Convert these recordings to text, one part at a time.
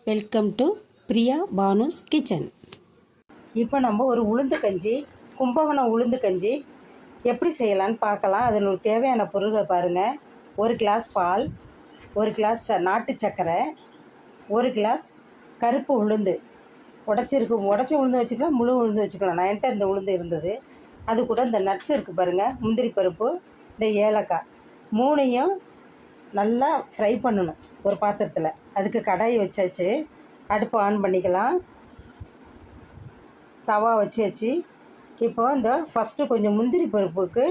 Welcome to Priya Banu's kitchen. இப்போ நம்ம ஒரு உளுந்து கஞ்சி, கும்பகோணம் உளுந்து கஞ்சி எப்படி செய்யலான்னு பார்க்கலாம். அதில் ஒரு தேவையான பொருட்கள் பாருங்கள். 1 கிளாஸ் பால், 1 கிளாஸ் நாட்டு சர்க்கரை, 1 கிளாஸ் கருப்பு உளுந்து. உடச்ச உளுந்து வச்சுக்கலாம், முழு உளுந்து வச்சுக்கலாம். நான் என்கிட்ட இந்த உளுந்து இருந்தது. அது கூட இந்த நட்ஸ் இருக்குது பாருங்கள், முந்திரி பருப்பு, இந்த ஏலக்காய், 3ஐயும் நல்லா ஃப்ரை பண்ணணும் ஒரு பாத்திரத்தில். அதுக்கு கடாயை வச்சாச்சு, அடுப்பு ஆன் பண்ணிக்கலாம். தவா வச்சு இப்போ இந்த ஃபஸ்ட்டு கொஞ்சம் முந்திரி பருப்புக்கு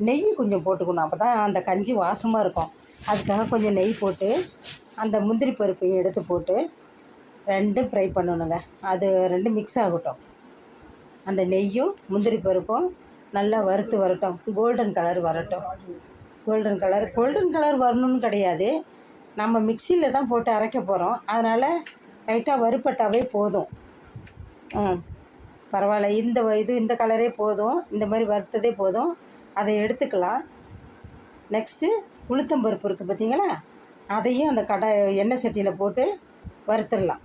நெய் கொஞ்சம் போட்டுக்கணும். அப்போ தான் அந்த கஞ்சி வாசமாக இருக்கும். அதுக்காக கொஞ்சம் நெய் போட்டு அந்த முந்திரி பருப்பையும் எடுத்து போட்டு ரெண்டும் ஃப்ரை பண்ணணுங்க. அது ரெண்டும் மிக்ஸ் ஆகட்டும். அந்த நெய்யும் முந்திரி பருப்பும் நல்லா வறுத்து வரட்டும், கோல்டன் கலர் வரட்டும். கோல்டன் கலர் வரணும்னு கிடையாது, நம்ம மிக்சியில் தான் போட்டு அரைக்க போகிறோம். அதனால் லைட்டாக வறுப்பட்டாவே போதும். பரவாயில்ல, இந்த கலரே போதும், இந்த மாதிரி வறுத்ததே போதும். அதை எடுத்துக்கலாம். நெக்ஸ்ட்டு உளுத்தம்பருப்பு இருக்குது பார்த்தீங்களா, அதையும் அந்த எண்ணெய் சட்டியில் போட்டு வறுத்துடலாம்.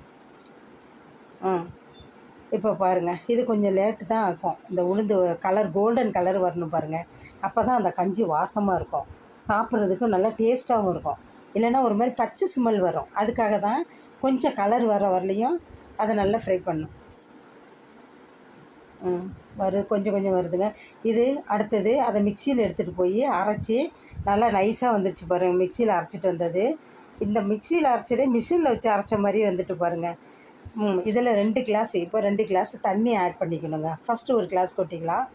இப்போ பாருங்கள், இது கொஞ்சம் லேட்டு தான் ஆகும். இந்த உளுந்து கலர் கோல்டன் கலர் வரணும் பாருங்கள். அப்போ தான் அந்த கஞ்சி வாசமாக இருக்கும், சாப்பிட்றதுக்கு நல்லா டேஸ்ட்டாகவும் இருக்கும். இல்லைன்னா ஒரு மாதிரி பச்சை ஸ்மெல் வரும். அதுக்காக தான் கொஞ்சம் கலர் வரலையும் அதை நல்லா ஃப்ரை பண்ணணும். கொஞ்சம் வருதுங்க. இது அடுத்தது அதை மிக்சியில் எடுத்துகிட்டு போய் அரைச்சி நல்லா நைஸாக வந்துடுச்சு பாருங்கள். மிக்சியில் அரைச்சிட்டு வந்தது. இந்த மிக்சியில் அரைச்சதே மிஷினில் வச்சு அரைச்ச மாதிரி வந்துட்டு பாருங்கள். இதில் 2 கிளாஸ், இப்போ 2 கிளாஸ் தண்ணி ஆட் பண்ணிக்கணுங்க. ஃபஸ்ட்டு 1 கிளாஸ் கொட்டிக்கலாம்,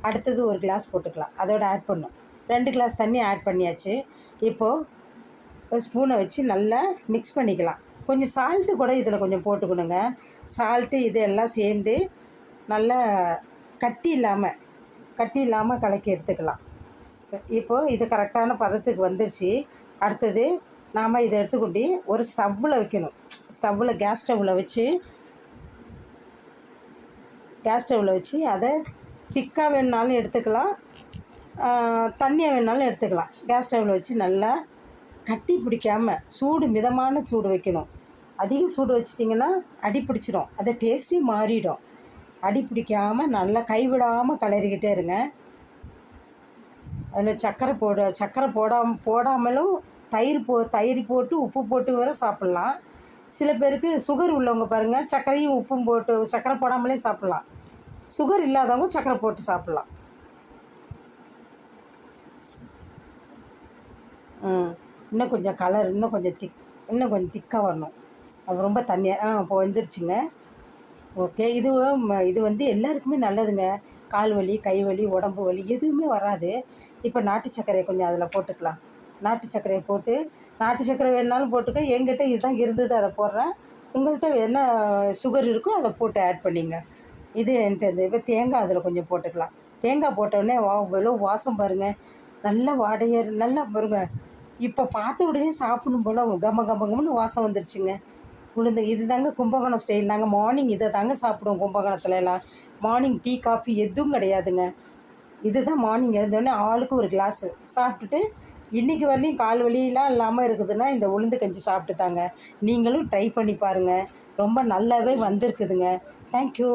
அடுத்தது 1 கிளாஸ் போட்டுக்கலாம். அதோட ஆட் பண்ணும். 2 கிளாஸ் தண்ணி ஆட் பண்ணியாச்சு. இப்போது ஒரு ஸ்பூனை வச்சு நல்லா மிக்ஸ் பண்ணிக்கலாம். கொஞ்சம் சால்ட்டு கூட இதில் கொஞ்சம் போட்டுக்கணுங்க. சால்ட்டு இது எல்லாம் சேர்ந்து நல்லா கட்டி இல்லாமல் கலக்கி எடுத்துக்கலாம். இப்போது இது கரெக்டான பதத்துக்கு வந்துருச்சு. அடுத்தது நாம் இதை எடுத்துக்கொண்டு ஒரு ஸ்டவ்வில் வைக்கணும். கேஸ் ஸ்டவ்வில் வச்சு அதை திக்காக வேணுனாலும் எடுத்துக்கலாம், தண்ணியாக வேணுனாலும் எடுத்துக்கலாம். கேஸ் ஸ்டவ்வில் வச்சு நல்லா கட்டி பிடிக்காமல் மிதமான சூடு வைக்கணும். அதிக சூடு வச்சிட்டிங்கன்னா அடி பிடிச்சிடும், அதை டேஸ்ட்டே மாறிடும். அடி பிடிக்காமல் நல்லா கைவிடாமல் கிளறிக்கிட்டே இருங்க. அதில் சர்க்கரை போடாமலும் தயிர் போட்டு உப்பு போட்டு வர சாப்பிட்லாம். சில பேருக்கு சுகர் உள்ளவங்க பாருங்கள், சர்க்கரையும் உப்பும் போட்டு சர்க்கரை போடாமலே சாப்பிட்லாம். சுகர் இல்லாதவங்க சர்க்கரை போட்டு சாப்பிட்லாம். இன்னும் கொஞ்சம் கலர் இன்னும் கொஞ்சம் திக்காக வரணும். அது ரொம்ப தண்ணியாக இப்போ வந்துருச்சுங்க. ஓகே, இது வந்து எல்லாருக்குமே நல்லதுங்க. கால் வலி, கை வலி, உடம்பு வலி எதுவுமே வராது. இப்போ நாட்டு சர்க்கரையை கொஞ்சம் அதில் போட்டுக்கலாம். நாட்டு சர்க்கரையை போட்டு, நாட்டு சர்க்கரை வேணுனாலும் போட்டுக்க. என்கிட்ட இதுதான் இருந்தது, அதை போடுறேன். உங்கள்கிட்ட என்ன சுகர் இருக்கோ அதை போட்டு ஆட் பண்ணிங்க. இது என்கிட்ட இப்போ தேங்காய் அதில் கொஞ்சம் போட்டுக்கலாம். தேங்காய் போட்டோடனே வெறும் வாசம் பாருங்கள், நல்லா வாடையாக நல்லா பாருங்கள். இப்போ பார்த்த உடனே சாப்பிடணும் போல் கம்மன்னு வாசம் வந்துருச்சுங்க. உளுந்து இது தாங்க கும்பகோணம் ஸ்டைல். நாங்கள் மார்னிங் இதை தாங்க சாப்பிடுவோம். கும்பகோணத்துல எல்லாம் மார்னிங் டீ காஃபி எதுவும் கிடையாதுங்க. இதுதான் மார்னிங் எழுந்தோடனே ஆளுக்கு 1 கிளாஸு சாப்பிட்டுட்டு, இன்றைக்கி வரலையும் கால் வலியெலாம் இல்லாமல் இருக்குதுன்னா இந்த உளுந்து கஞ்சி சாப்பிட்டு தாங்க. நீங்களும் ட்ரை பண்ணி பாருங்கள், ரொம்ப நல்லாவே வந்திருக்குதுங்க. தேங்க்யூ.